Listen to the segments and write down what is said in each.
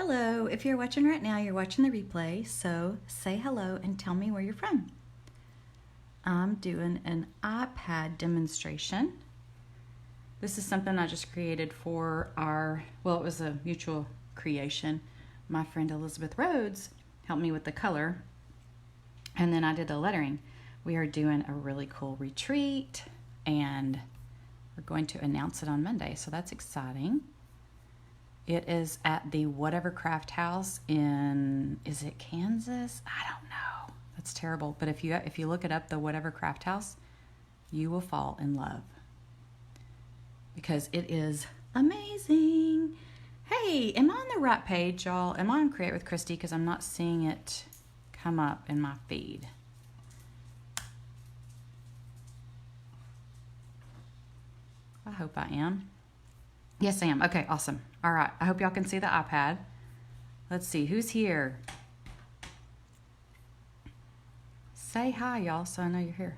Hello, if you're watching right now, you're watching the replay, so say hello and tell me where you're from. I'm doing an iPad demonstration. This is something I just created for it was a mutual creation. My friend Elizabeth Rhodes helped me with the color, and then I did the lettering. We are doing a really cool retreat, and we're going to announce it on Monday, so that's exciting. It is at the Whatever Craft House in, is it Kansas? I don't know. That's terrible. But if you look it up, the Whatever Craft House, you will fall in love because it is amazing. Hey, am I on the right page, y'all? Am I on Create with Christy? Because I'm not seeing it come up in my feed. I hope I am. Yes, I am. Okay, awesome. All right, I hope y'all can see the iPad. Let's see, who's here? Say hi, y'all, so I know you're here.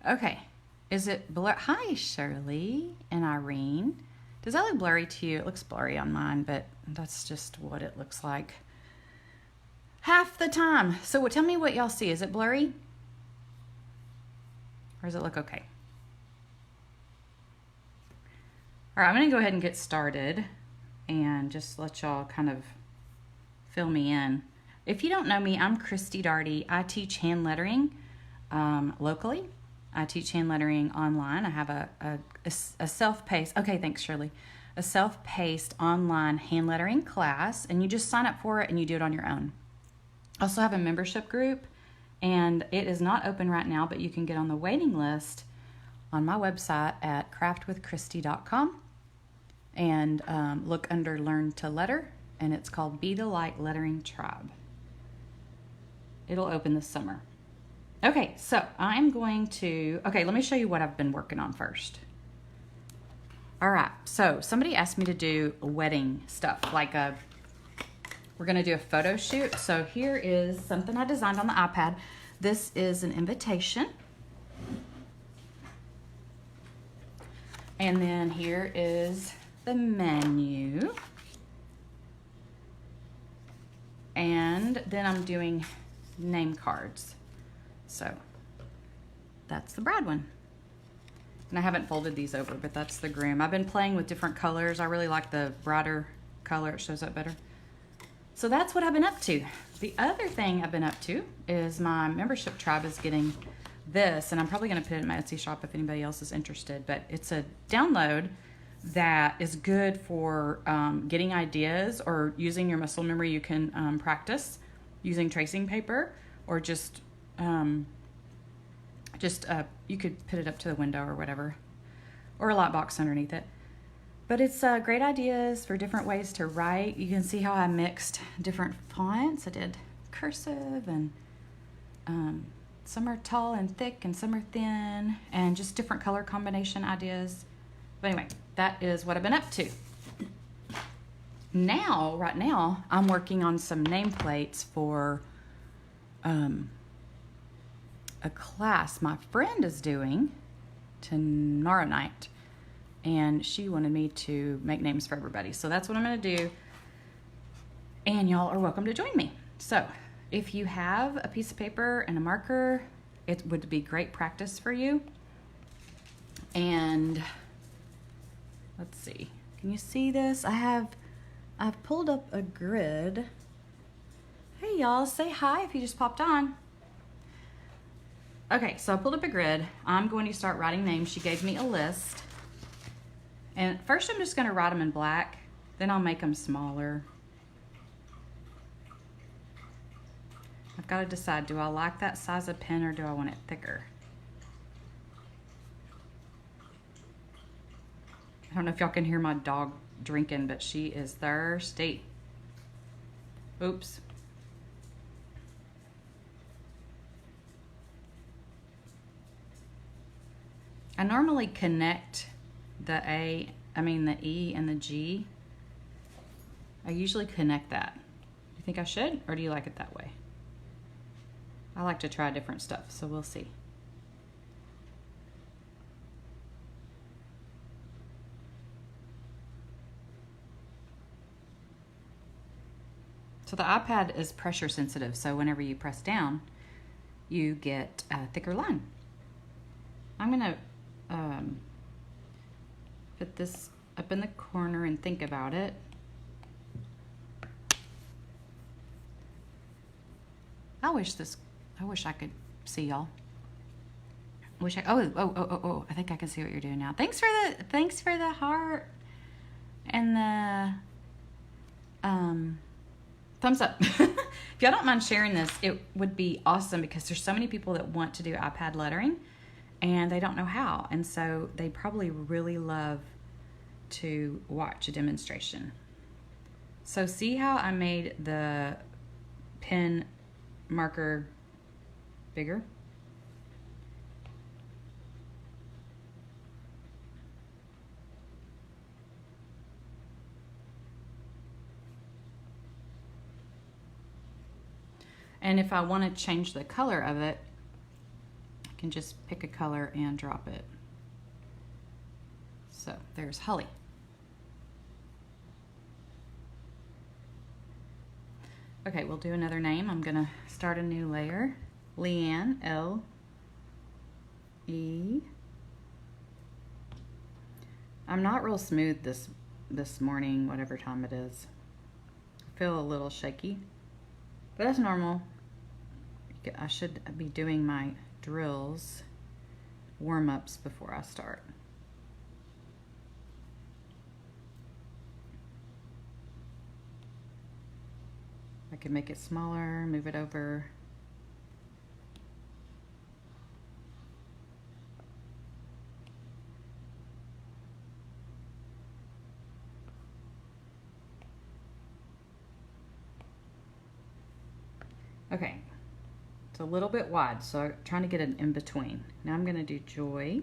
Okay, is it blur? Hi, Shirley and Irene. Does that look blurry to you? It looks blurry on mine, but that's just what it looks like half the time. So tell me what y'all see. Is it blurry? Or does it look okay? All right, I'm gonna go ahead and get started and just let y'all kind of fill me in. If you don't know me, I'm Christy Darty. I teach hand lettering locally. I teach hand lettering online. I have a self-paced, okay, thanks Shirley, a self-paced online hand lettering class, and you just sign up for it and you do it on your own. I also have a membership group, and it is not open right now, but you can get on the waiting list on my website at craftwithchristy.com. and look under Learn to Letter, and it's called Be the Light Lettering Tribe. It'll open this summer. Okay, so I'm going to, let me show you what I've been working on first. All right, so somebody asked me to do wedding stuff, we're gonna do a photo shoot. So here is something I designed on the iPad. This is an invitation. And then here is the menu, and then I'm doing name cards. So that's the bride one, and I haven't folded these over, but that's the groom. I've been playing with different colors. I really like the brighter color. It shows up better. So that's what I've been up to. The other thing I've been up to is my membership tribe is getting this, and I'm probably going to put it in my Etsy shop if anybody else is interested, but it's a download that is good for getting ideas or using your muscle memory. You can practice using tracing paper, or just you could put it up to the window or whatever, or a light box underneath it. But it's great ideas for different ways to write. You can see how I mixed different fonts. I did cursive, and some are tall and thick and some are thin, and just different color combination ideas. But anyway, that is what I've been up to. Right now, I'm working on some nameplates for a class my friend is doing tomorrow night, and she wanted me to make names for everybody. So that's what I'm gonna do, and y'all are welcome to join me. So if you have a piece of paper and a marker, it would be great practice for you. And let's see, can you see this? I've pulled up a grid. Hey y'all, say hi if you just popped on. Okay, so I pulled up a grid. I'm going to start writing names. She gave me a list. And first I'm just gonna write them in black, then I'll make them smaller. I've got to decide, do I like that size of pen or do I want it thicker? I don't know if y'all can hear my dog drinking, but she is thirsty. Oops. I normally connect the E and the G. I usually connect that. You think I should, or do you like it that way? I like to try different stuff, so we'll see. So the iPad is pressure sensitive, so whenever you press down, you get a thicker line. I'm gonna put this up in the corner and think about it. I wish I could see y'all. Oh, I think I can see what you're doing now. Thanks for the heart and the thumbs up. If y'all don't mind sharing this, it would be awesome because there's so many people that want to do iPad lettering and they don't know how. And so they probably really love to watch a demonstration. So see how I made the pen marker bigger? And if I want to change the color of it, I can just pick a color and drop it. So there's Holly. Okay, we'll do another name. I'm gonna start a new layer. Leanne, L-E. I'm not real smooth this morning, whatever time it is. I feel a little shaky, but that's normal. I should be doing my drills, warm-ups before I start. I can make it smaller, move it over. Okay, it's a little bit wide, so I'm trying to get an in between. Now I'm going to do Joy.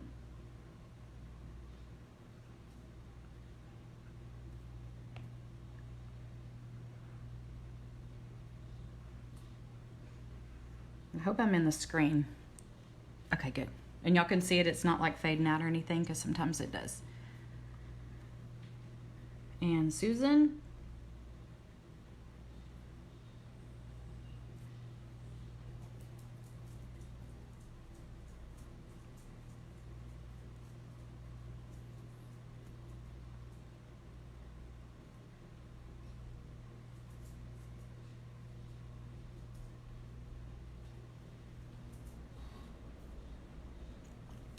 I hope I'm in the screen. Okay, good. And y'all can see it. It's not like fading out or anything because sometimes it does. And Susan.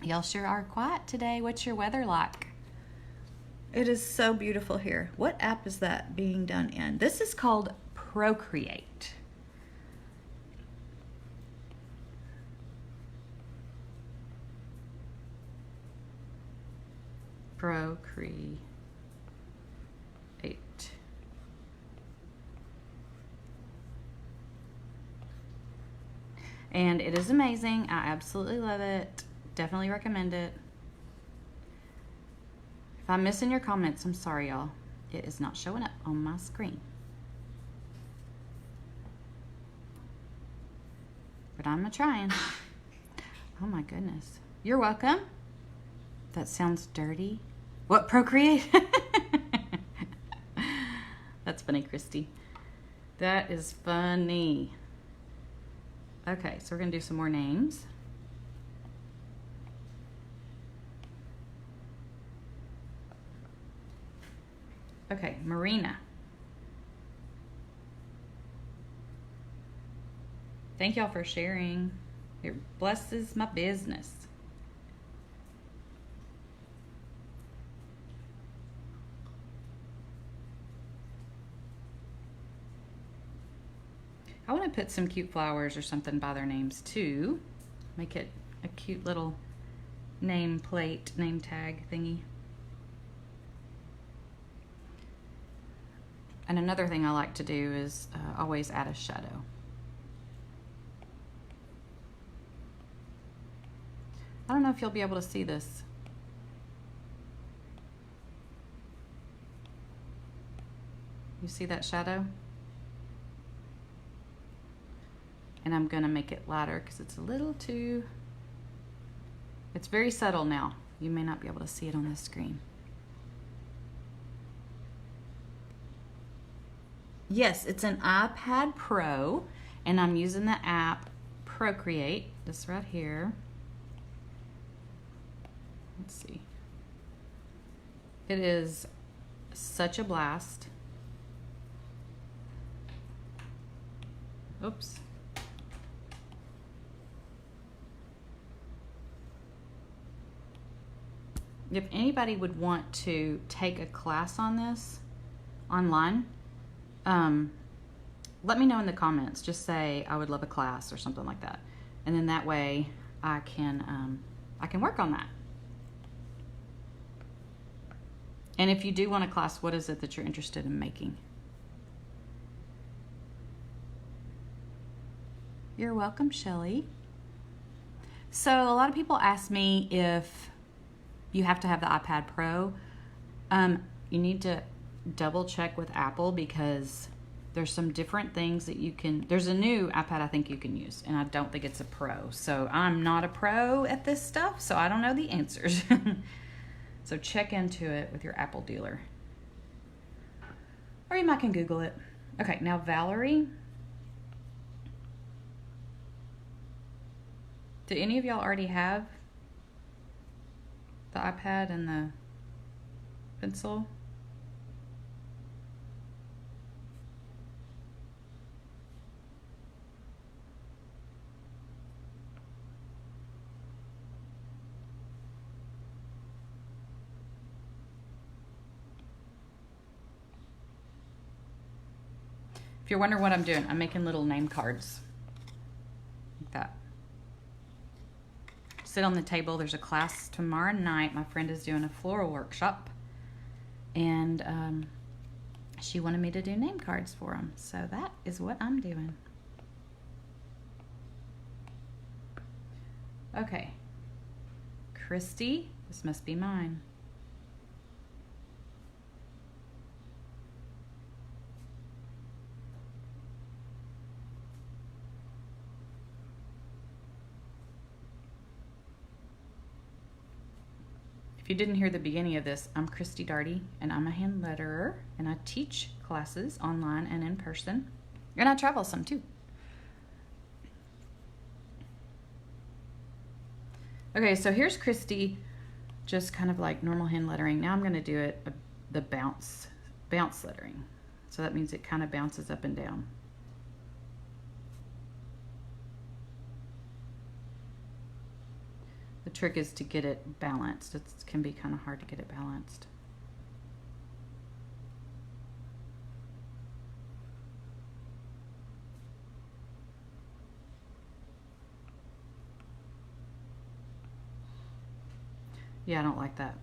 Y'all sure are quiet today. What's your weather like? It is so beautiful here. What app is that being done in? This is called Procreate. Procreate. And it is amazing. I absolutely love it. Definitely recommend it. If I'm missing your comments, I'm sorry, y'all. It is not showing up on my screen. But I'm trying. Oh my goodness. You're welcome. That sounds dirty. What, Procreate? That's funny, Christy. That is funny. Okay, so we're gonna do some more names. Okay, Marina. Thank y'all for sharing. It blesses my business. I want to put some cute flowers or something by their names too. Make it a cute little name plate, name tag thingy. And another thing I like to do is always add a shadow. I don't know if you'll be able to see this. You see that shadow? And I'm gonna make it lighter because it's a little too, it's very subtle now. You may not be able to see it on the screen. Yes, it's an iPad Pro, and I'm using the app Procreate, this right here. Let's see. It is such a blast. Oops. If anybody would want to take a class on this online, let me know in the comments. Just say I would love a class or something like that, and then that way I can work on that. And if you do want a class, what is it that you're interested in making? You're welcome, Shelly. So a lot of people ask me if you have to have the iPad Pro. You need to double check with Apple because there's some different things that you can, there's a new iPad I think you can use, and I don't think it's a Pro. So I'm not a pro at this stuff, so I don't know the answers. So check into it with your Apple dealer. Or you might can Google it. Okay, now Valerie. Do any of y'all already have the iPad and the pencil? If you're wondering what I'm doing, I'm making little name cards like that. Sit on the table. There's a class tomorrow night. My friend is doing a floral workshop, and she wanted me to do name cards for them. So that is what I'm doing. Okay. Christy, this must be mine. If you didn't hear the beginning of this, I'm Christy Darty, and I'm a hand letterer, and I teach classes online and in person, and I travel some too. Okay, so here's Christy, just kind of like normal hand lettering. Now I'm going to do it the bounce lettering. So that means it kind of bounces up and down. The trick is to get it balanced. It can be kind of hard to get it balanced. Yeah, I don't like that.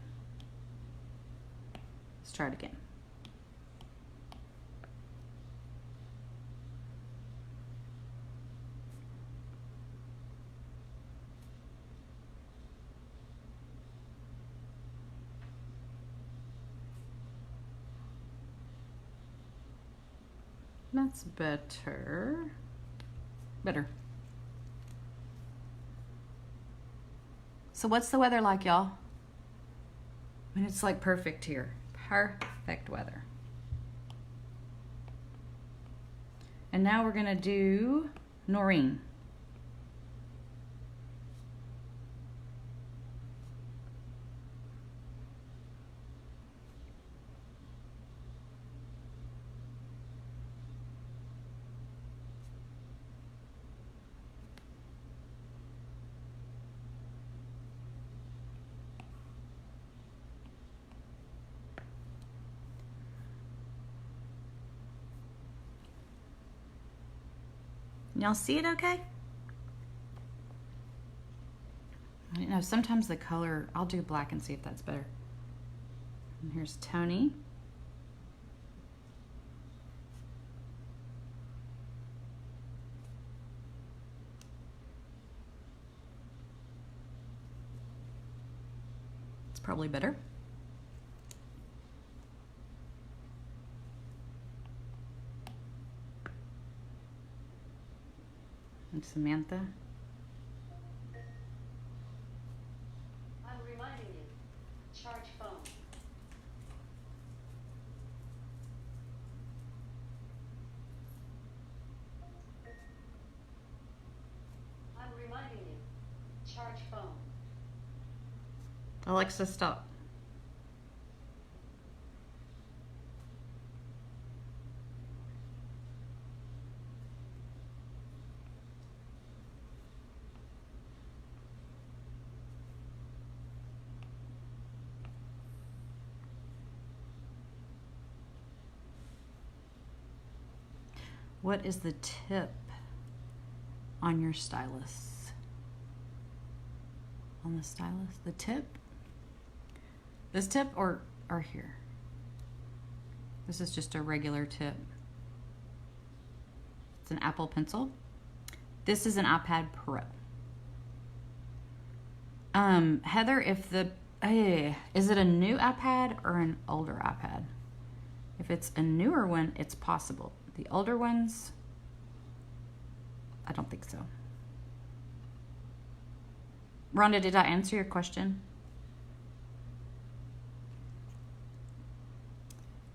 Let's try it again. That's better. Better. So what's the weather like, y'all? I mean, it's like perfect here. Perfect weather. And now we're gonna do Noreen. Y'all see it okay? I don't know, sometimes the color, I'll do black and see if that's better. And here's Tony. It's probably better. And Samantha. I'm reminding you, charge phone. Charge phone. Alexa, stop. What is the tip on your stylus? On the stylus? The tip? This tip or here? This is just a regular tip. It's an Apple Pencil. This is an iPad Pro. Heather, if the is it a new iPad or an older iPad? If it's a newer one, it's possible. The older ones, I don't think so. Rhonda, did I answer your question?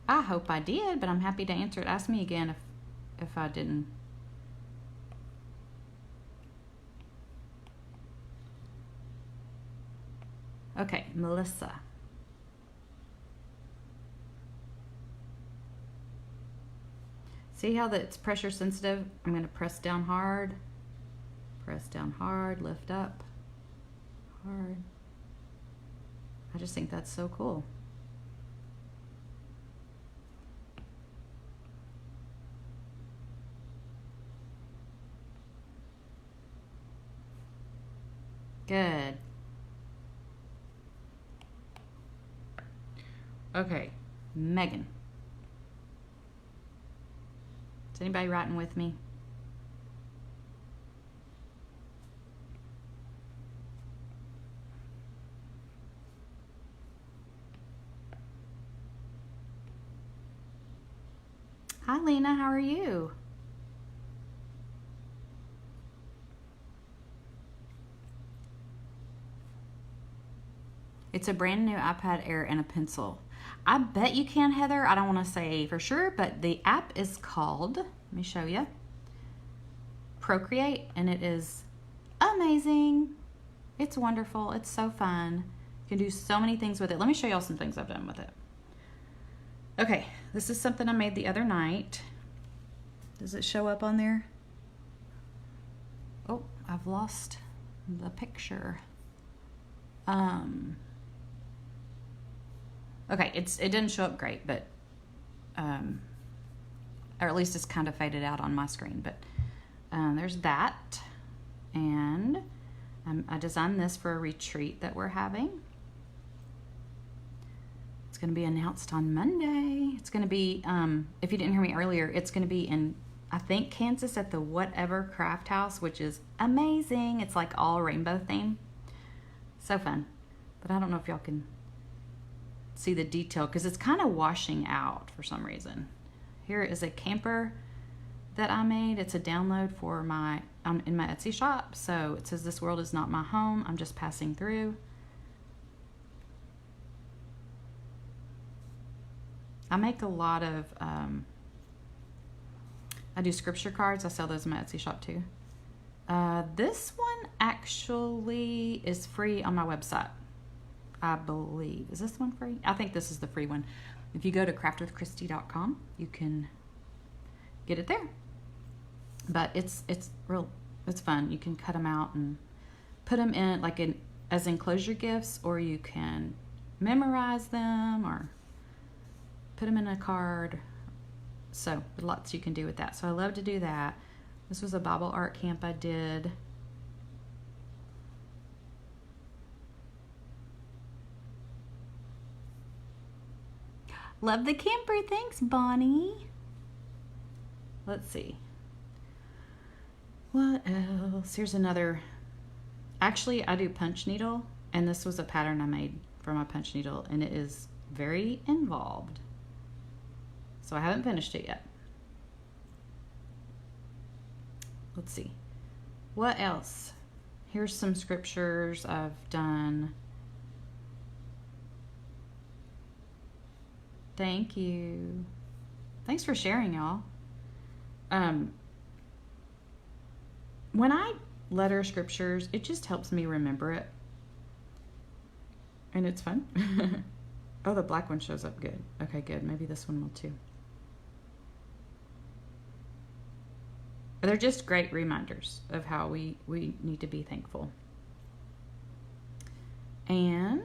I hope I did, but I'm happy to answer it. Ask me again if I didn't. Okay, Melissa. See how it's pressure sensitive? I'm going to press down hard, lift up, hard. I just think that's so cool. Good. Okay, Megan. Is anybody writing with me? Hi, Lena. How are you? It's a brand new iPad Air and a pencil. I bet you can, Heather. I don't want to say for sure, but the app is called, let me show you, Procreate, and it is amazing. It's wonderful. It's so fun. You can do so many things with it. Let me show y'all some things I've done with it. Okay, this is something I made the other night. Does it show up on there? Oh, I've lost the picture. Okay, it didn't show up great, but, or at least it's kind of faded out on my screen, but there's that. And I designed this for a retreat that we're having. It's going to be announced on Monday. It's going to be, if you didn't hear me earlier, it's going to be in, I think, Kansas at the Whatever Craft House, which is amazing. It's like all rainbow theme. So fun. But I don't know if y'all can see the detail because it's kind of washing out for some reason. Here is a camper that I made. It's a download for my in my Etsy shop. So it says, "This world is not my home. I'm just passing through." I make a lot of I do scripture cards. I sell those in my Etsy shop too. This one actually is free on my website, I believe. Is this one free? I think this is the free one. If you go to craftwithchristy.com, you can get it there. But it's fun. You can cut them out and put them in like as enclosure gifts, or you can memorize them or put them in a card. So lots you can do with that. So I love to do that. This was a Bible art camp I did. Love the camper. Thanks, Bonnie. Let's see. What else? Here's another. Actually, I do punch needle, and this was a pattern I made for my punch needle, and it is very involved. So I haven't finished it yet. Let's see. What else? Here's some scriptures I've done. Thank you. Thanks for sharing, y'all. When I letter scriptures. It just helps me remember it. And it's fun. Oh, the black one shows up good. Okay, good. Maybe this one will too. They're just great reminders of how we need to be thankful. And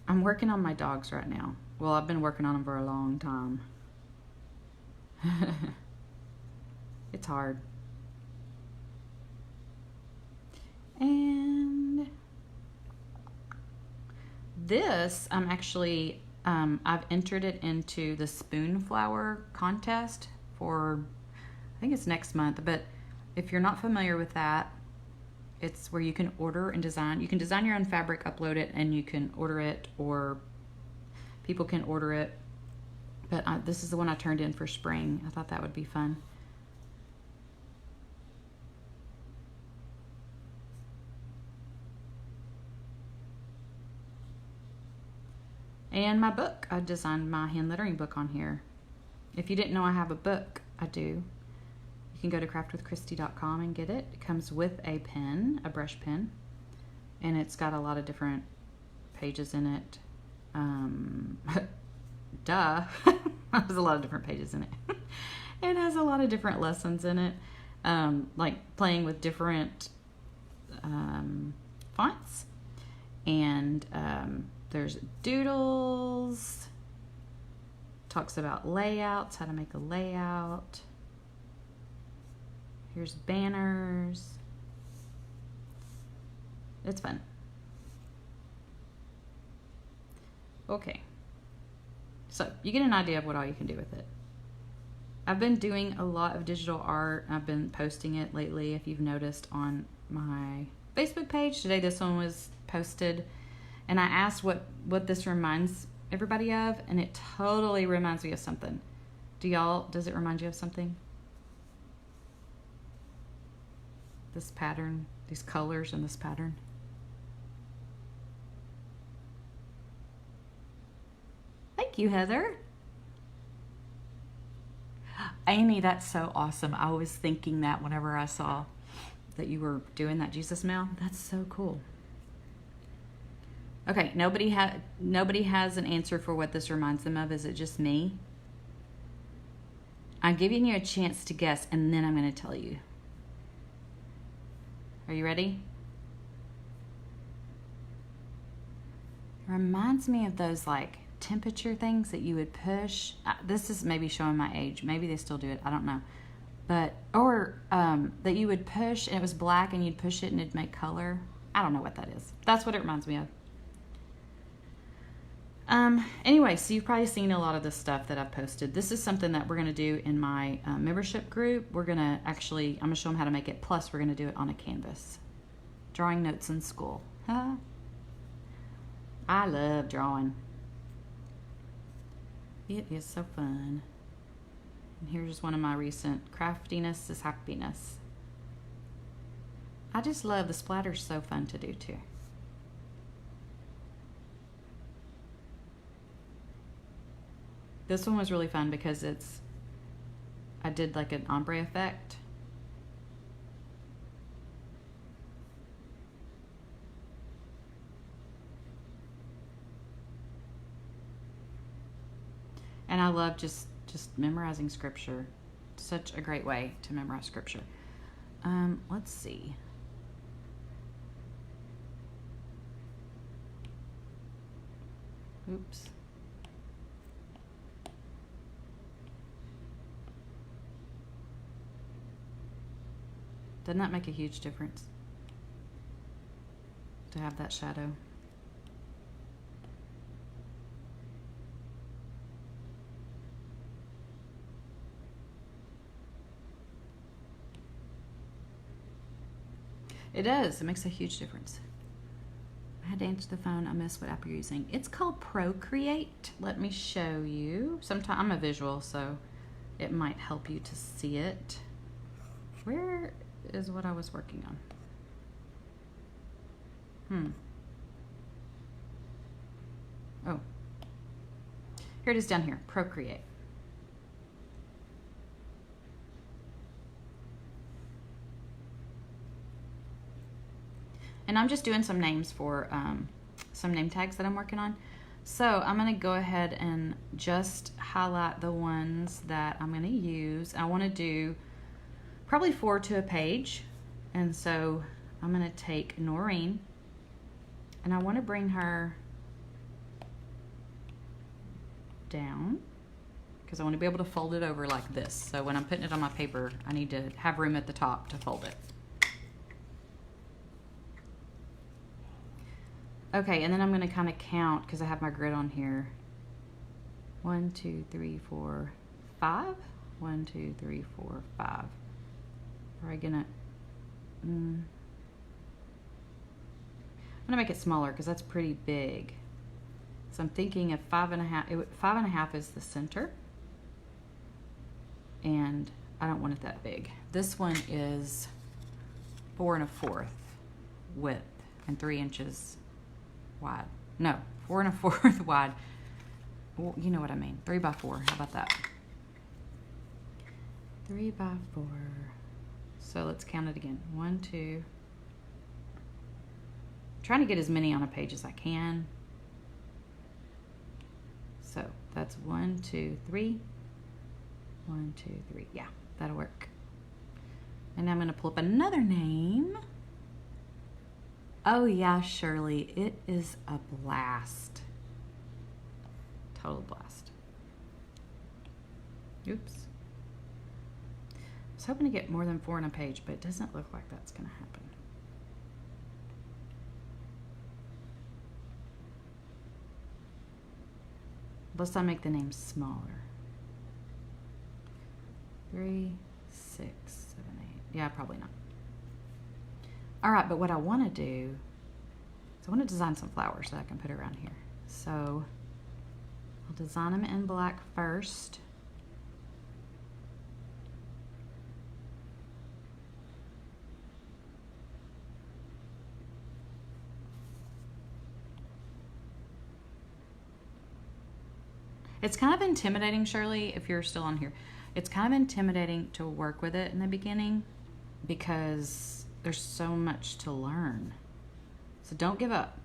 I'm working on my dogs right now. Well, I've been working on them for a long time. It's hard. And this, I'm actually, I've entered it into the spoon flower contest for, I think it's next month. But if you're not familiar with that, it's where you can order and design. You can design your own fabric, upload it, and you can order it, or people can order it. But this is the one I turned in for spring. I thought that would be fun. And my book, I designed my hand lettering book on here. If you didn't know I have a book, I do. You can go to craftwithchristy.com and get it. It comes with a pen, a brush pen, and it's got a lot of different pages in it. Duh. There's a lot of different pages in it. It has a lot of different lessons in it, like playing with different fonts. And there's doodles, talks about layouts, how to make a layout. Here's banners. It's fun. Okay. So you get an idea of what all you can do with it. I've been doing a lot of digital art. I've been posting it lately, if you've noticed, on my Facebook page. Today this one was posted, and I asked what this reminds everybody of, and it totally reminds me of something. Does it remind you of something? This pattern, these colors and this pattern. Thank you, Heather. Amy, that's so awesome. I was thinking that whenever I saw that you were doing that Jesus mail. That's so cool. Okay, nobody has an answer for what this reminds them of. Is it just me? I'm giving you a chance to guess, and then I'm going to tell you. Are you ready? It reminds me of those like temperature things that you would push. This is maybe showing my age. Maybe they still do it. I don't know. But that you would push and it was black and you'd push it and it'd make color. I don't know what that is. That's what it reminds me of. Anyway, so you've probably seen a lot of the stuff that I've posted. This is something that we're going to do in my membership group. I'm going to show them how to make it. Plus, we're going to do it on a canvas. Drawing notes in school. Huh? I love drawing. It is so fun. And here's one of my recent craftiness is happiness. I just love the splatters. So fun to do too. This one was really fun because I did like an ombre effect. And I love just memorizing scripture. Such a great way to memorize scripture. Let's see. Oops. Doesn't that make a huge difference to have that shadow? It does. It makes a huge difference. I had to answer the phone. I missed what app you're using. It's called Procreate. Let me show you. Sometimes I'm a visual, so it might help you to see it. Where is what I was working on? Oh. Here it is down here. Procreate. And I'm just doing some names for some name tags that I'm working on. So I'm going to go ahead and just highlight the ones that I'm going to use. I want to do probably 4 to a page. And so I'm going to take Noreen and I want to bring her down because I want to be able to fold it over like this. So when I'm putting it on my paper, I need to have room at the top to fold it. Okay, and then I'm going to kind of count because I have my grid on here. 1, 2, 3, 4, 5. 1, 2, 3, 4, 5. Probably gonna. I'm gonna make it smaller because that's pretty big. So I'm thinking of 5.5. 5.5 is the center, and I don't want it that big. This one is 4 1/4 width and 3 inches wide. No, 4 1/4 wide. Well, you know what I mean. 3 by 4. How about that? 3 by 4. So let's count it again. 1, 2. Trying to get as many on a page as I can. So that's 1, 2, 3. 1, 2, 3. Yeah, that'll work. And I'm going to pull up another name. Oh yeah, Shirley, it is a blast. Total blast. Oops. I was hoping to get more than 4 on a page, but it doesn't look like that's going to happen. Unless I make the name smaller. 3, 6, 7, 8. Yeah, probably not. All right, but what I want to do is I want to design some flowers that I can put around here. So I'll design them in black first. It's kind of intimidating, Shirley, if you're still on here. It's kind of intimidating to work with it in the beginning because there's so much to learn. So don't give up.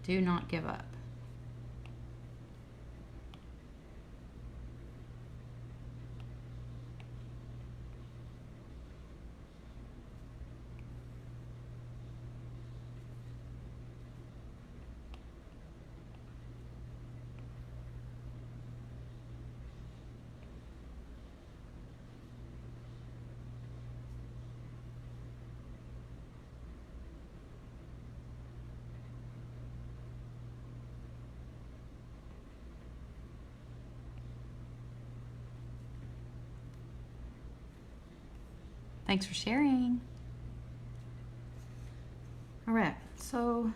Do not give up. Thanks for sharing. All right, so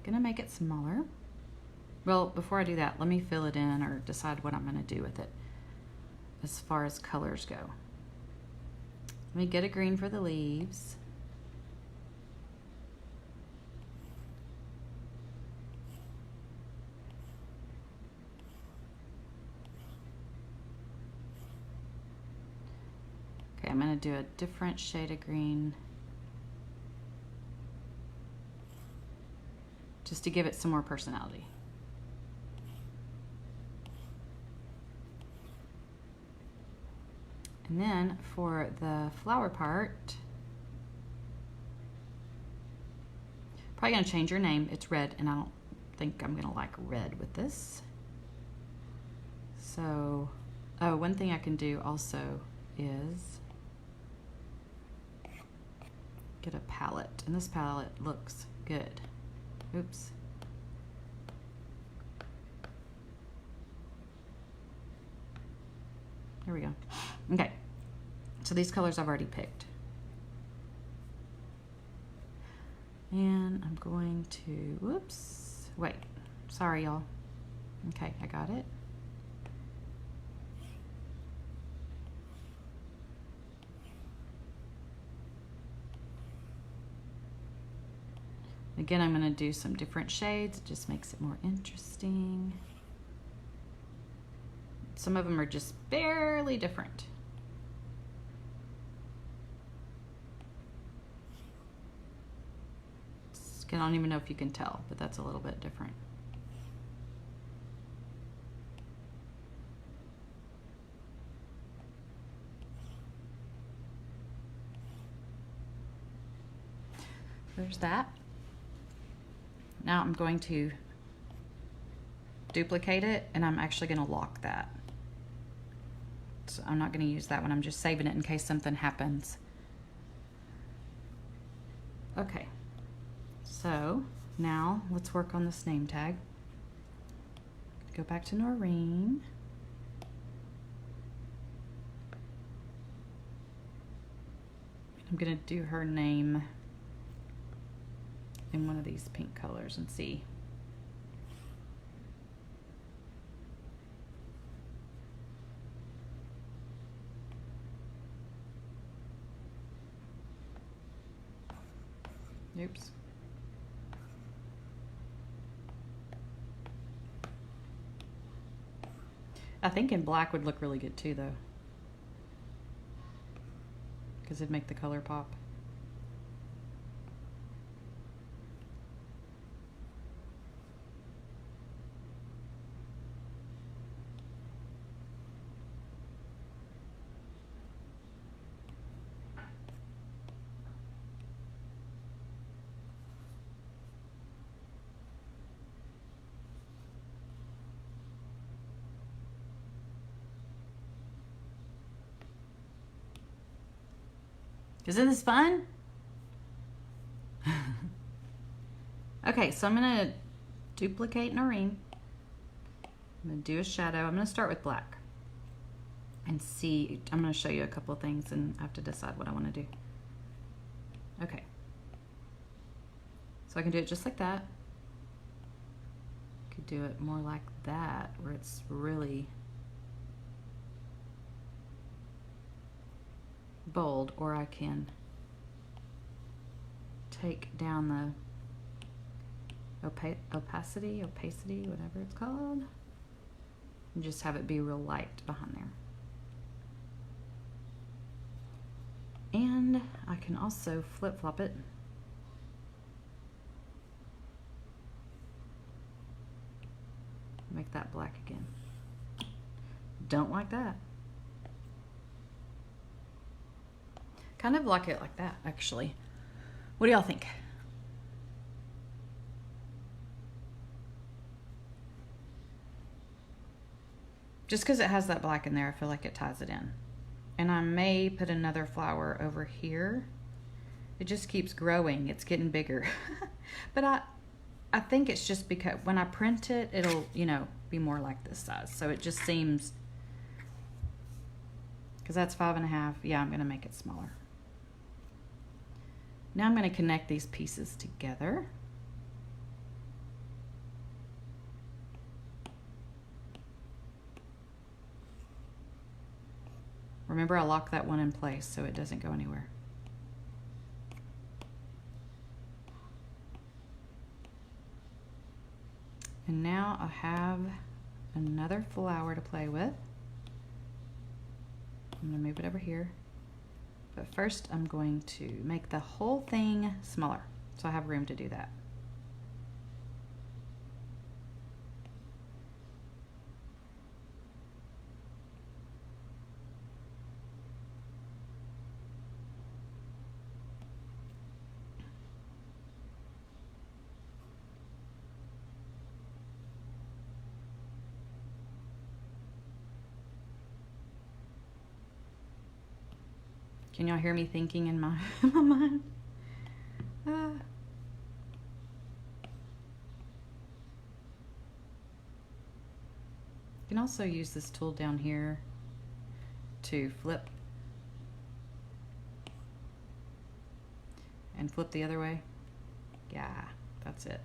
gonna make it smaller. Well, before I do that, let me fill it in or decide what I'm gonna do with it as far as colors go. Let me get a green for the leaves. Okay, I'm going to do a different shade of green just to give it some more personality. And then for the flower part, probably going to change your name. It's red, and I don't think I'm going to like red with this. So, oh, one thing I can do also is get a palette, and this palette looks good. Oops. There we go. Okay, so these colors I've already picked. And I'm going to, whoops, wait, sorry y'all. Okay, I got it. Again, I'm going to do some different shades. It just makes it more interesting. Some of them are just barely different. I don't even know if you can tell, but that's a little bit different. There's that. Now I'm going to duplicate it, and I'm actually going to lock that. So I'm not going to use that one. I'm just saving it in case something happens. Okay, so now let's work on this name tag. Go back to Noreen. I'm going to do her name in one of these pink colors and see. Oops. I think in black would look really good too, though, because it'd make the color pop. Isn't this fun? Okay, so I'm going to duplicate Noreen. I'm going to do a shadow. I'm going to start with black and see. I'm going to show you a couple of things and I have to decide what I want to do. Okay. So I can do it just like that. Could do it more like that, where it's really bold, or I can take down the opacity, whatever it's called, and just have it be real light behind there. And I can also flip-flop it. Make that black again. Don't like that. Kind of like it like that, actually. What do y'all think? Just because it has that black in there, I feel like it ties it in. And I may put another flower over here. It just keeps growing. It's getting bigger. But I think it's just because when I print it, it'll, you know, be more like this size. So it just seems, because that's 5.5. Yeah, I'm going to make it smaller. Now I'm going to connect these pieces together. Remember, I locked that one in place so it doesn't go anywhere. And now I have another flower to play with. I'm going to move it over here. But first I'm going to make the whole thing smaller, so I have room to do that. Can y'all hear me thinking in my, my mind? You can also use this tool down here to flip and flip the other way. Yeah, that's it.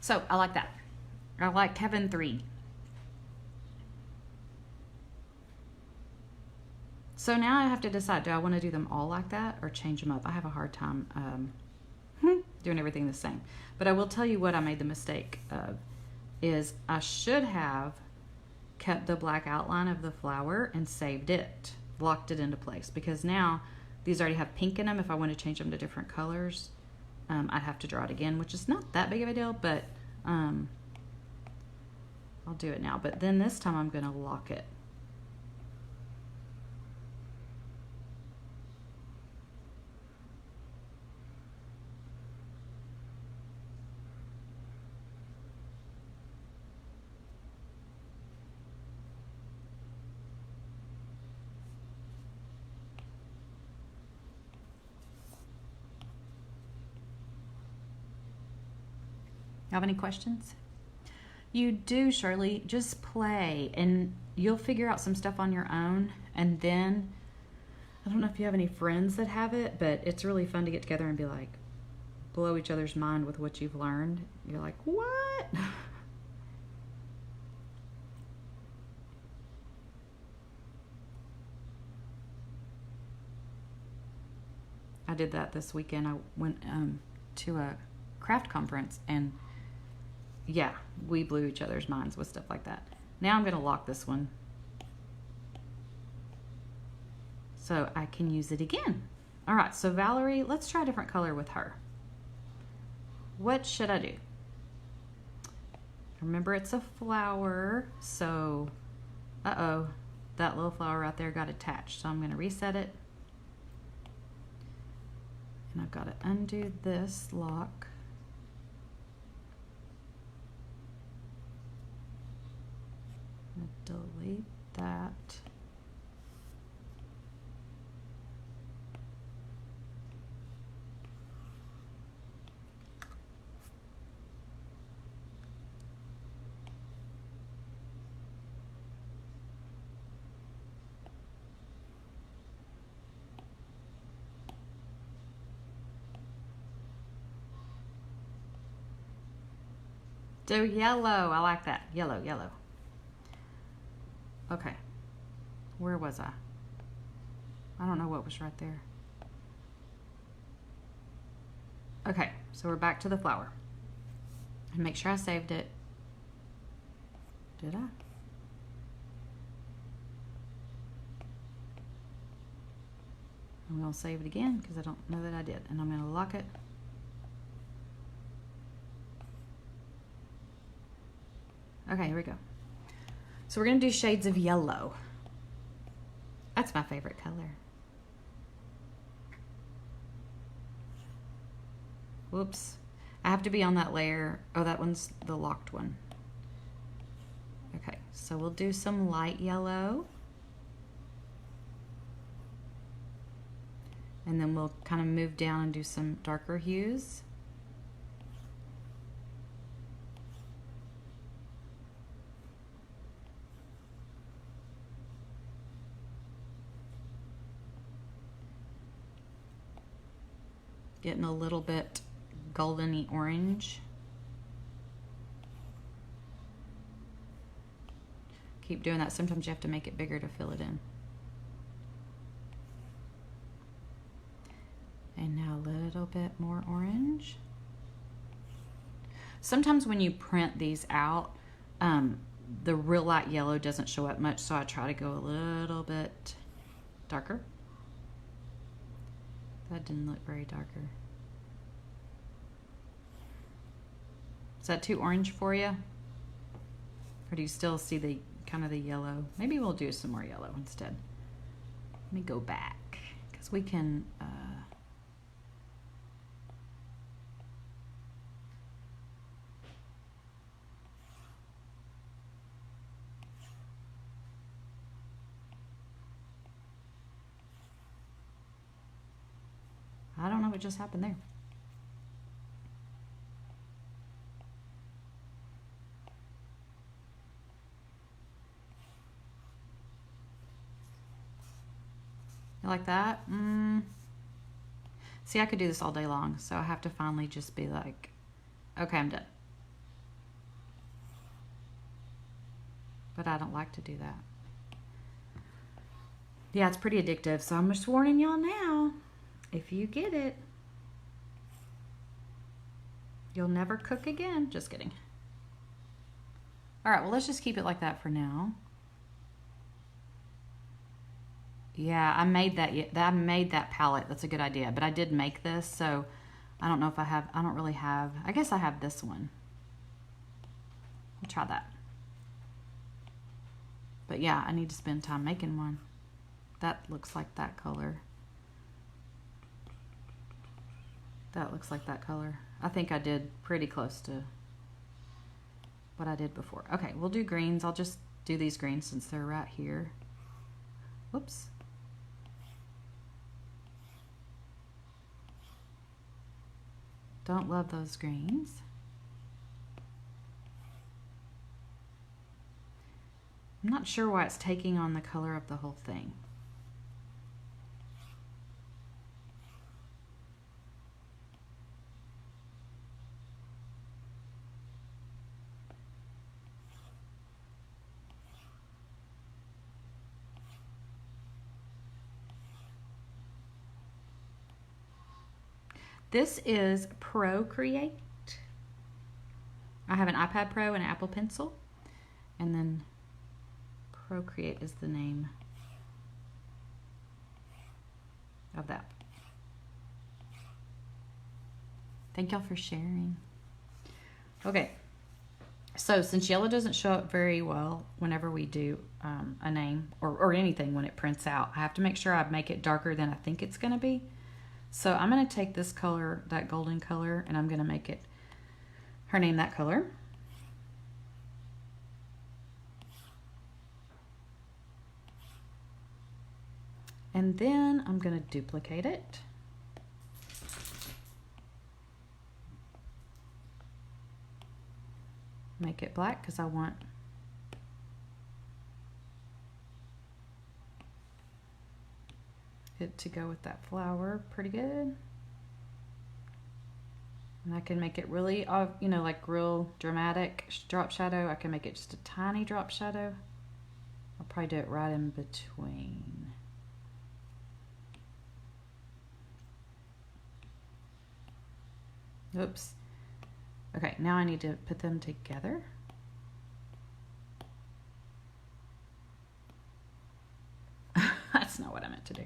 So I like that. I like having 3. So now I have to decide, do I want to do them all like that or change them up? I have a hard time doing everything the same. But I will tell you what I made the mistake of, is I should have kept the black outline of the flower and saved it locked it into place, because now these already have pink in them. If I want to change them to different colors, I'd have to draw it again, which is not that big of a deal, but I'll do it now. But then this time I'm going to lock it. Have any questions? You do, Shirley. Just play and you'll figure out some stuff on your own. And then, I don't know if you have any friends that have it, but it's really fun to get together and be like, blow each other's mind with what you've learned. You're like, what? I did that this weekend. I went to a craft conference, and yeah, we blew each other's minds with stuff like that. Now I'm going to lock this one so I can use it again. All right, so Valerie, let's try a different color with her. What should I do? Remember, it's a flower, so uh-oh, that little flower right there got attached. So I'm going to reset it. And I've got to undo this lock. Delete that. Do yellow. I like that. Yellow, yellow. Okay, where was I? I don't know what was right there. Okay, so we're back to the flower. And make sure I saved it. Did I? I'm going to save it again because I don't know that I did. And I'm going to lock it. Okay, here we go. So we're going to do shades of yellow. That's my favorite color. Whoops. I have to be on that layer. Oh, that one's the locked one. Okay, so we'll do some light yellow. And then we'll kind of move down and do some darker hues. Getting a little bit goldeny orange. Keep doing that. Sometimes you have to make it bigger to fill it in. And now a little bit more orange. Sometimes when you print these out, the real light yellow doesn't show up much, so I try to go a little bit darker. That didn't look very darker. Is that too orange for you? Or do you still see the kind of the yellow? Maybe we'll do some more yellow instead. Let me go back, because we can I don't know what just happened there. You like that? See, I could do this all day long, so I have to finally just be like, okay, I'm done. But I don't like to do that. Yeah, it's pretty addictive, so I'm just warning y'all now. If you get it, you'll never cook again. Just kidding. All right, well, let's just keep it like that for now. Yeah, I made that. I made that palette. That's a good idea. But I did make this, so I don't know if I have. I don't really have. I guess I have this one. We'll try that. But yeah, I need to spend time making one. That looks like that color. That looks like that color. I think I did pretty close to what I did before. Okay, we'll do greens. I'll just do these greens since they're right here. Whoops. Don't love those greens. I'm not sure why it's taking on the color of the whole thing. This is Procreate. I have an iPad Pro and an Apple Pencil, and then Procreate is the name of that. Thank y'all for sharing. Okay, so since yellow doesn't show up very well whenever we do a name or anything when it prints out, I have to make sure I make it darker than I think it's going to be. So I'm going to take this color, that golden color, and I'm going to make it her name that color. And then I'm going to duplicate it. Make it black because I want it to go with that flower pretty good. And I can make it really, you know, like real dramatic drop shadow. I can make it just a tiny drop shadow. I'll probably do it right in between. Oops. Okay, now I need to put them together. That's not what I meant to do.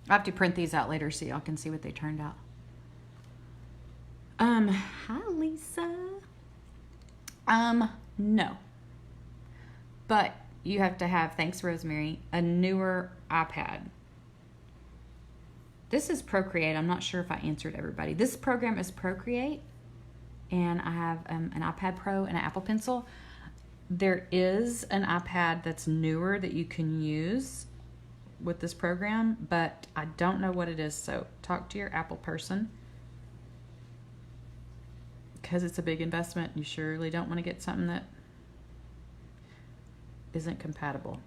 I have to print these out later so y'all can see what they turned out. Hi Lisa. No. But you have to have, thanks Rosemary, a newer iPad. This is Procreate. I'm not sure if I answered everybody. This program is Procreate, and I have an iPad Pro and an Apple Pencil. There is an iPad that's newer that you can use with this program, but I don't know what it is, so talk to your Apple person because it's a big investment. You surely don't want to get something that isn't compatible.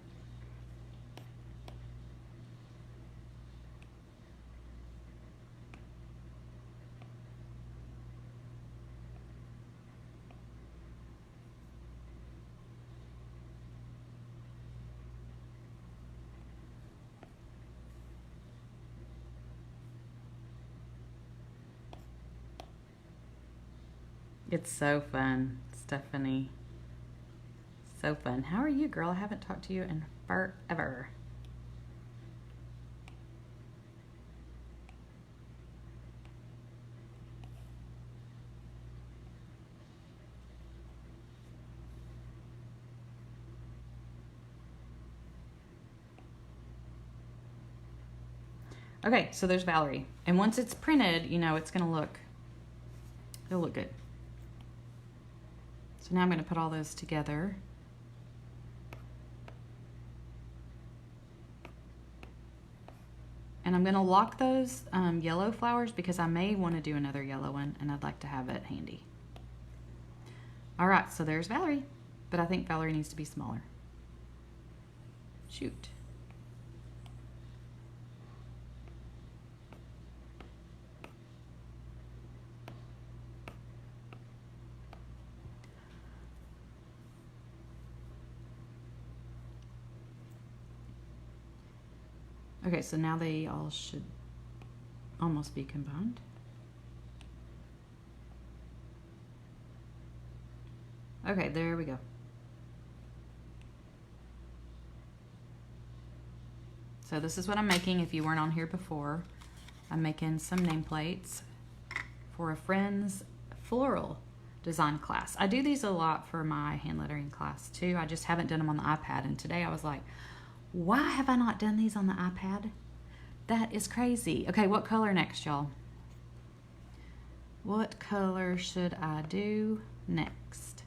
It's so fun, Stephanie. So fun. How are you, girl? I haven't talked to you in forever. Okay, so there's Valerie. And once it's printed, you know, it's gonna look, it'll look good. So now I'm gonna put all those together. And I'm gonna lock those yellow flowers because I may wanna do another yellow one and I'd like to have it handy. All right, so there's Valerie, but I think Valerie needs to be smaller. Shoot. Okay, so now they all should almost be combined. Okay, there we go. So this is what I'm making if you weren't on here before. I'm making some nameplates for a friend's floral design class. I do these a lot for my hand lettering class too. I just haven't done them on the iPad, and today I was like, why have I not done these on the iPad? That is crazy. Okay, what color next, y'all? What color should I do next?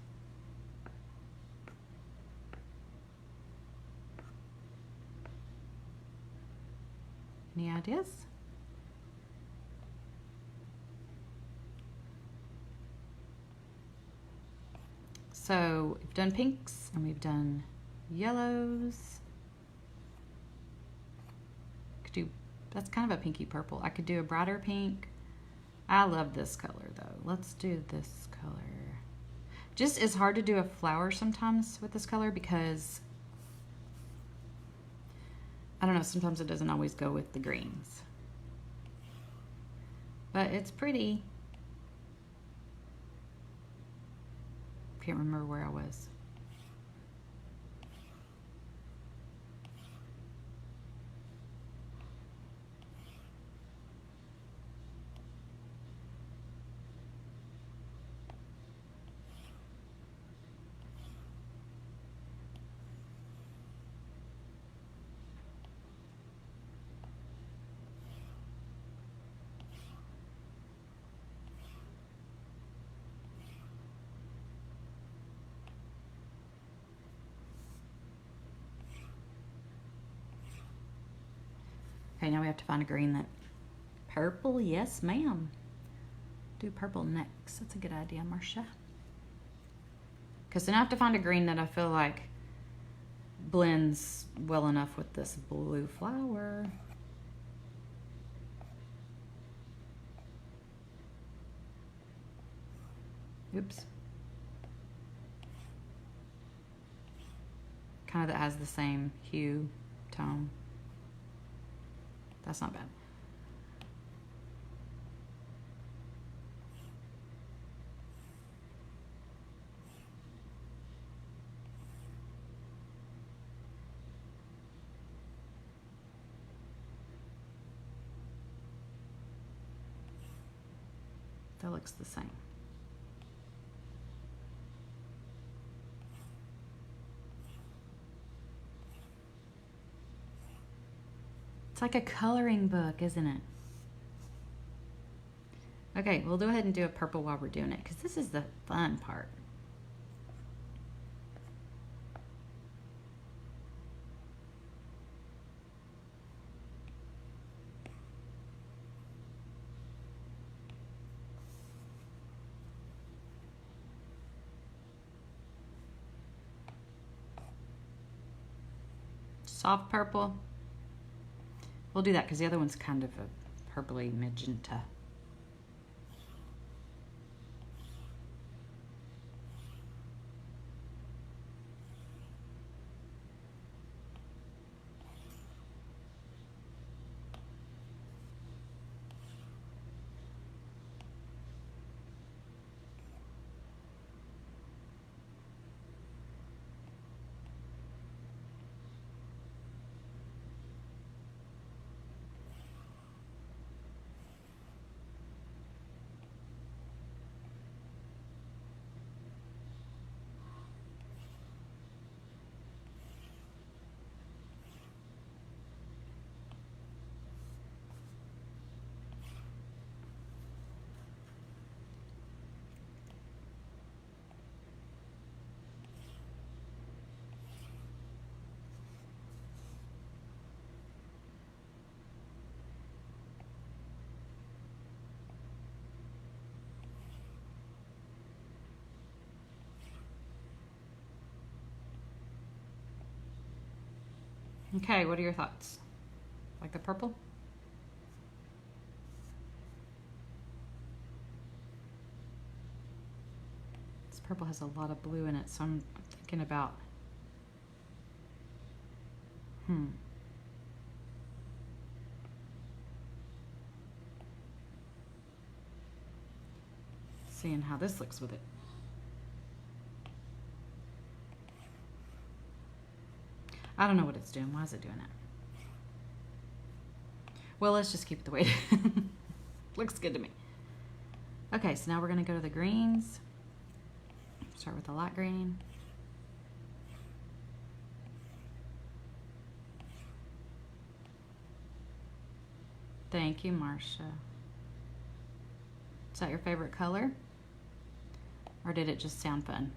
Any ideas? So we've done pinks and we've done yellows. Could do, that's kind of a pinky purple. I could do a brighter pink. I love this color though. Let's do this color. Just it's hard to do a flower sometimes with this color because I don't know, sometimes it doesn't always go with the greens. But it's pretty. Can't remember where I was. Okay, now we have to find a green that purple. Yes, ma'am. Do purple next. That's a good idea, Marcia. Because then I have to find a green that I feel like blends well enough with this blue flower. Oops. Kind of that has the same hue, tone. That's not bad. That looks the same. It's like a coloring book, isn't it? Okay, we'll go ahead and do a purple while we're doing it, because this is the fun part. Soft purple. We'll do that because the other one's kind of a purpley magenta. Okay, what are your thoughts? Like the purple? This purple has a lot of blue in it, so I'm thinking about seeing how this looks with it. I don't know what it's doing. Why is it doing that? Well, let's just keep it the way it is. Looks good to me. Okay, so now we're going to go to the greens. Start with the light green. Thank you, Marcia. Is that your favorite color? Or did it just sound fun?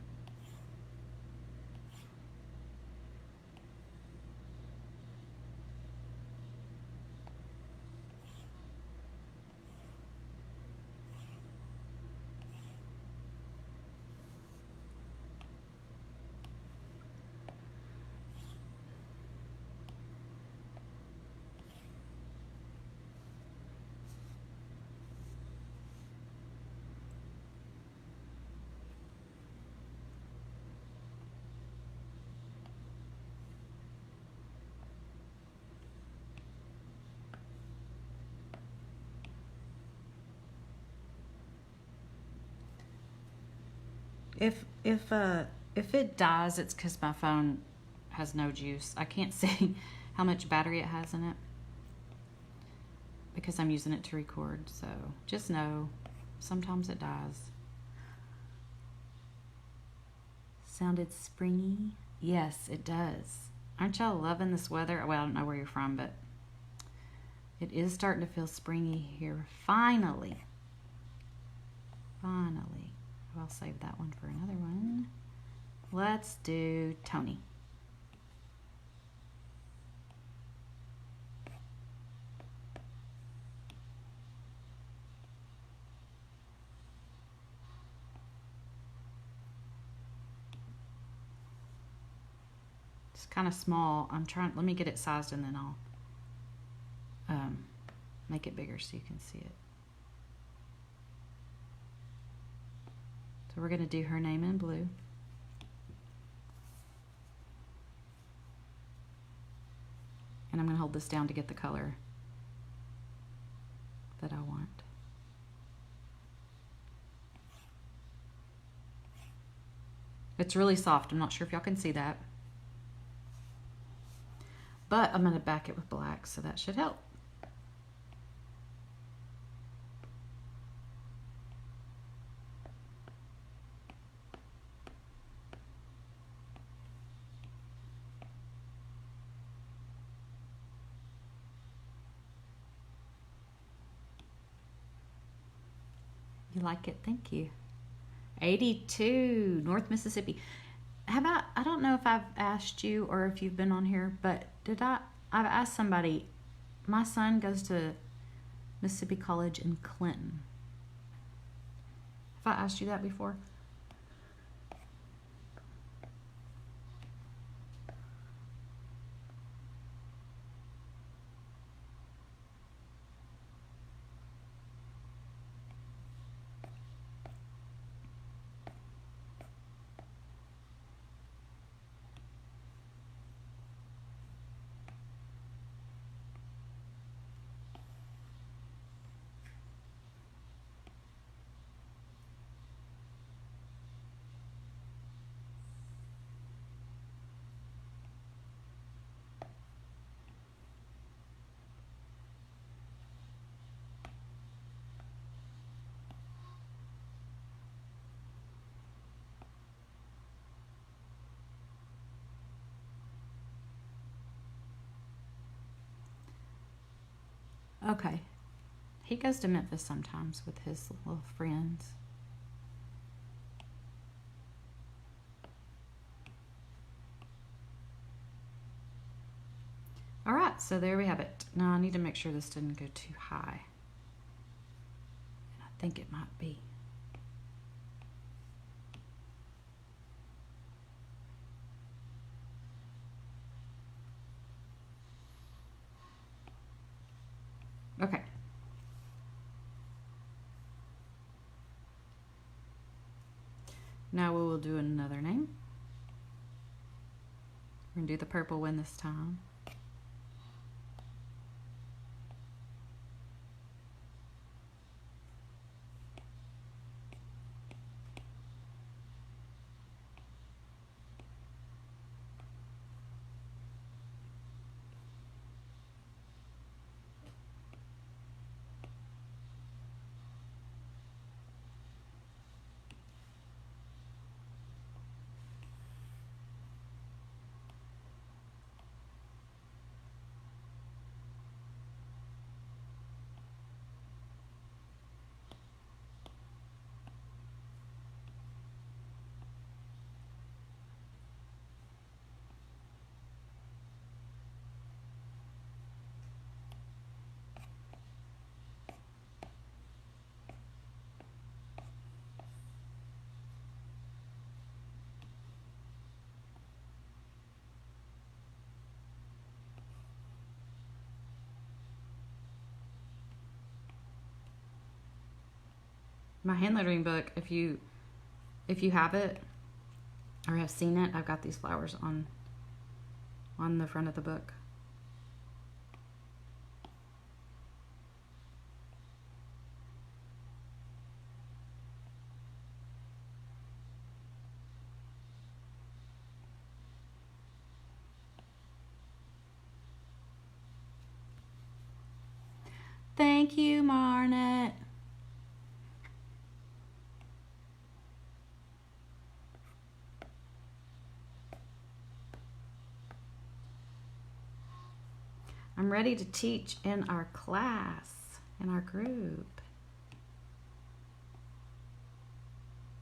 If it dies, it's because my phone has no juice. I can't see how much battery it has in it because I'm using it to record. So just know, sometimes it dies. Sounded springy? Yes, it does. Aren't y'all loving this weather? Well, I don't know where you're from, but it is starting to feel springy here. Finally. Finally. I'll save that one for another one. Let's do Tony. It's kind of small. Let me get it sized and then I'll make it bigger so you can see it. So we're going to do her name in blue. And I'm going to hold this down to get the color that I want. It's really soft. I'm not sure if y'all can see that. But I'm going to back it with black, so that should help. You like it? Thank you. 82, North Mississippi. I don't know if I've asked you or if you've been on here, but I've asked somebody. My son goes to Mississippi College in Clinton. Have I asked you that before? Okay. He goes to Memphis sometimes with his little friends. All right, so there we have it. Now I need to make sure this didn't go too high. And I think it might be. Okay. Now we will do another name. We're going to do the purple one this time. My hand lettering book, if you have it or have seen it, I've got these flowers on the front of the book. Thank you, Marnet. I'm ready to teach in our class, in our group.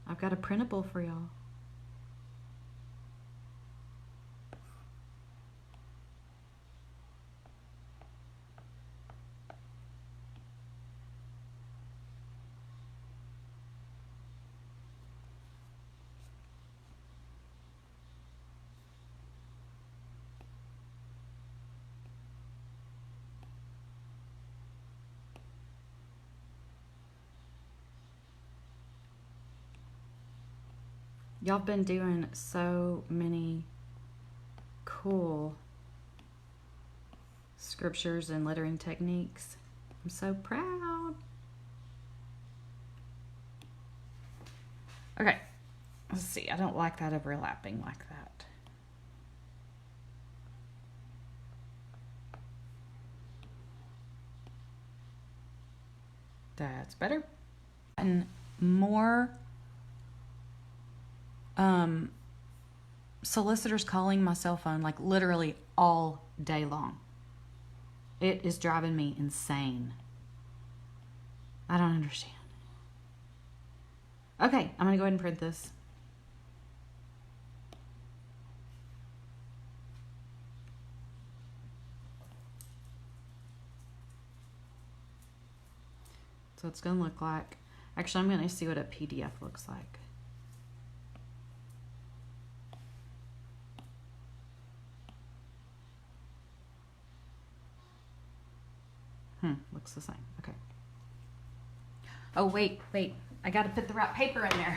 I've got a printable for y'all. Y'all been doing so many cool scriptures and lettering techniques. I'm so proud. Okay, let's see. I don't like that overlapping like that. That's better. And more solicitors calling my cell phone like literally all day long. It is driving me insane. I don't understand. Okay, I'm gonna go ahead and print this. So it's gonna look like, actually I'm gonna see what a PDF looks like. Looks the same. Okay. Oh, wait. I gotta put the right paper in there.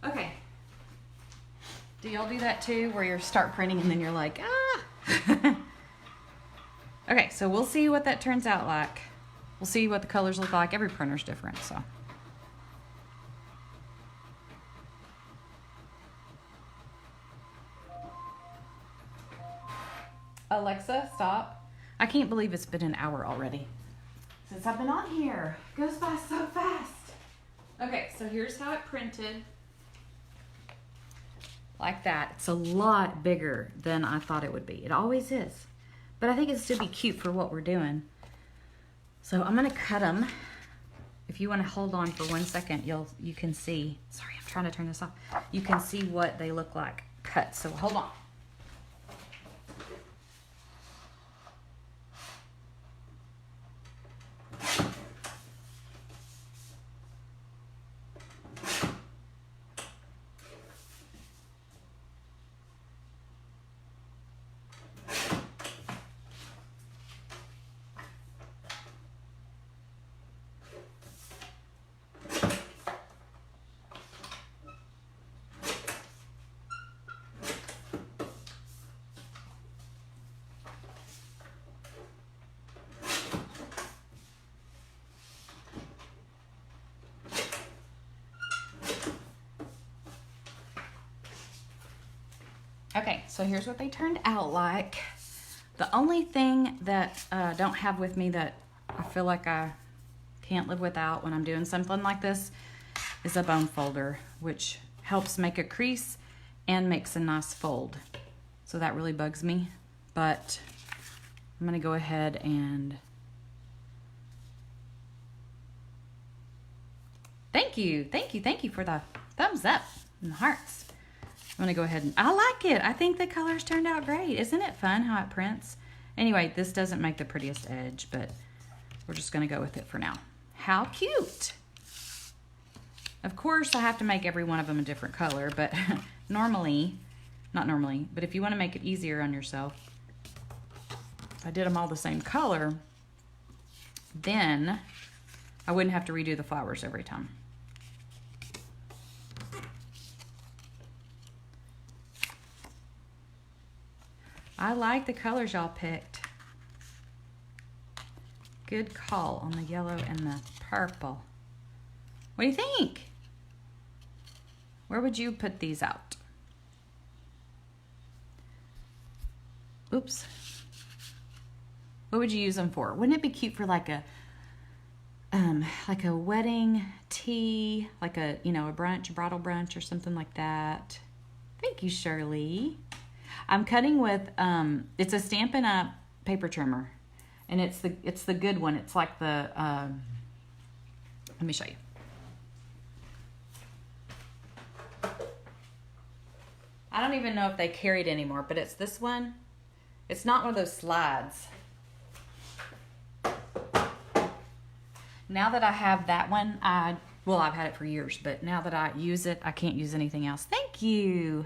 Okay. Do y'all do that too, where you start printing and then you're like, ah? Okay, so we'll see what that turns out like. We'll see what the colors look like. Every printer's different, so. Alexa, stop. I can't believe it's been an hour already since I've been on here. It goes by so fast. Okay, so here's how it printed. Like that. It's a lot bigger than I thought it would be. It always is. But I think it'd still be cute for what we're doing. So I'm gonna cut them. If you want to hold on for 1 second, you can see. Sorry, I'm trying to turn this off. You can see what they look like cut. So hold on. Okay, so here's what they turned out like. The only thing that I don't have with me that I feel like I can't live without when I'm doing something like this is a bone folder, which helps make a crease and makes a nice fold. So that really bugs me, but I'm gonna go ahead and thank you for the thumbs up and the hearts. I'm gonna go ahead and I like it. I think the colors turned out great. Isn't it fun how it prints Anyway, this doesn't make the prettiest edge, but we're just gonna go with it for now. How cute. Of course, I have to make every one of them a different color, but not normally, but if you wanna make it easier on yourself, if I did them all the same color, then I wouldn't have to redo the flowers every time. I like the colors y'all picked. Good call on the yellow and the purple. What do you think? Where would you put these out? Oops. What would you use them for? Wouldn't it be cute for like a wedding tea, like a brunch, a bridal brunch or something like that? Thank you, Shirley. I'm cutting with it's a Stampin' Up paper trimmer, and it's the good one. It's like the let me show you. I don't even know if they carry it anymore, but it's this one. It's not one of those slides. Now that I have that one, I've had it for years, but now that I use it, I can't use anything else. Thank you.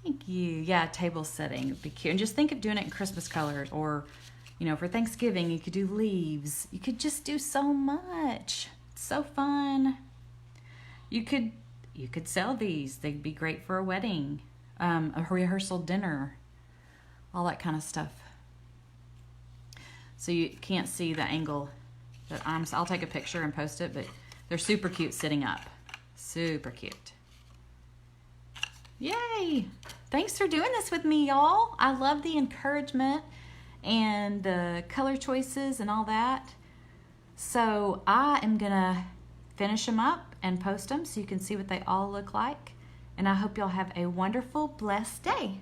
Thank you. Yeah, table setting would be cute. And just think of doing it in Christmas colors, or, for Thanksgiving, you could do leaves. You could just do so much. It's so fun. You could sell these. They'd be great for a wedding, a rehearsal dinner, all that kind of stuff. So you can't see the angle that I'll take a picture and post it, but they're super cute sitting up. Super cute. Yay! Thanks for doing this with me, y'all. I love the encouragement and the color choices and all that. So I am gonna finish them up and post them so you can see what they all look like. And I hope y'all have a wonderful, blessed day.